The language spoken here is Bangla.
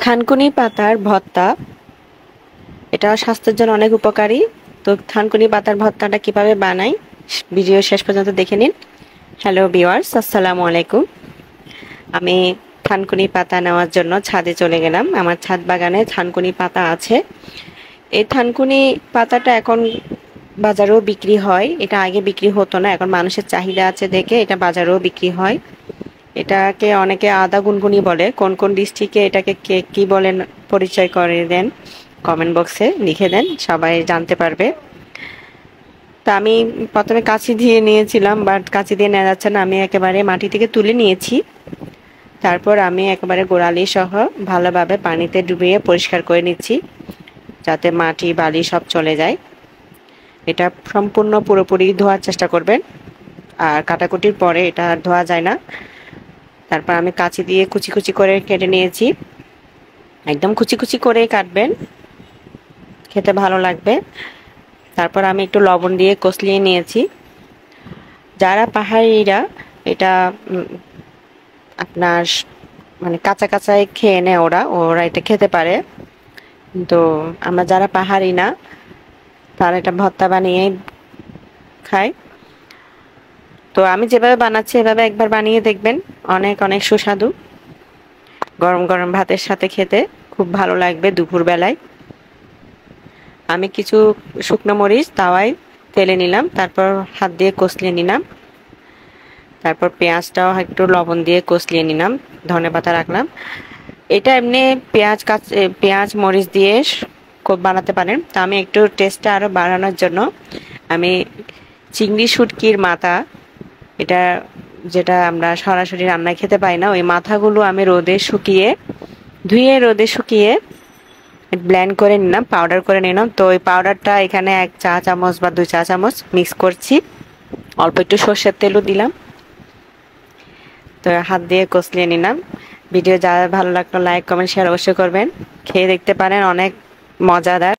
থানকুনি পাতার ভর্তা, এটা স্বাস্থ্যের জন্য অনেক উপকারী। তো থানকুনি পাতার ভর্তাটা কিভাবে বানাই ভিডিও শেষ পর্যন্ত দেখে নিন। হ্যালো ভিউয়ার্স, আসসালামু আলাইকুম। আমি থানকুনি পাতা নেওয়ার জন্য ছাদে চলে গেলাম। আমার ছাদ বাগানে থানকুনি পাতা আছে। এই থানকুনি পাতাটা এখন বাজারেও বিক্রি হয়। এটা আগে বিক্রি হতো না, এখন মানুষের চাহিদা আছে দেখে এটা বাজারেও বিক্রি হয়। এটাকে অনেকে আদা গুনগুনি বলে। কোন কোন ডিস্ট্রিক্টে এটাকে কে কি বলেন পরিচয় করে দেন, কমেন্ট বক্সে লিখে দেন, সবাই জানতে পারবে। তা আমি প্রথমে কাঁচি দিয়ে নিয়েছিলাম, বাট কাঁচি দিয়ে নেওয়া যাচ্ছে না, আমি একেবারে মাটি থেকে তুলে নিয়েছি। তারপর আমি একেবারে গোড়ালি সহ ভালোভাবে পানিতে ডুবিয়ে পরিষ্কার করে নিচ্ছি, যাতে মাটি বালি সব চলে যায়। এটা সম্পূর্ণ পুরোপুরি ধোয়ার চেষ্টা করবেন, আর কাটাকুটির পরে এটা আর ধোয়া যায় না। তারপর আমি কাঁচি দিয়ে কুচি কুচি করে কেটে নিয়েছি। একদম কুচি কুচি করে কাটবেন, খেতে ভালো লাগবে। তারপর আমি একটু লবণ দিয়ে কষলিয়ে নিয়েছি। যারা পাহাড়িরা এটা আপনার মানে কাঁচা কাঁচাই খেয়ে নেয়, ওরা ওরা এটা খেতে পারে। কিন্তু আমরা যারা পাহাড়ি না, তারা এটা ভর্তা বানিয়ে খায়। তো আমি যেভাবে বানাচ্ছি এভাবে একবার বানিয়ে দেখবেন, অনেক অনেক সুস্বাদু। গরম গরম ভাতের সাথে খেতে খুব ভালো লাগবে দুপুর বেলায়। আমি কিছু শুকনো মরিচ তাওয়ায় তেলে নিলাম, তারপর হাত দিয়ে কষলিয়ে নিলাম। তারপর পেঁয়াজটাও একটু লবণ দিয়ে কষলিয়ে নিলাম, ধনেপাতা রাখলাম। এটা এমনি পেঁয়াজ মরিচ দিয়ে খুব বানাতে পারেন। তো আমি একটু টেস্টটা আরও বাড়ানোর জন্য আমি চিংড়ি শুটকির মাথা, এটা যেটা আমরা সরাসরি রান্নায় খেতে পাই না, ওই মাথাগুলো আমি ধুয়ে রোদে শুকিয়ে ব্লেন্ড করে নিলাম, পাউডার করে নিলাম। তো ওই পাউডারটা এখানে 1 চা চামচ বা 2 চা চামচ মিক্স করছি, অল্প একটু সর্ষের তেলও দিলাম। তো হাত দিয়ে কষলিয়ে নিলাম। ভিডিও যারা ভালো লাগলো লাইক কমেন্ট শেয়ার অবশ্যই করবেন। খেয়ে দেখতে পারেন, অনেক মজাদার।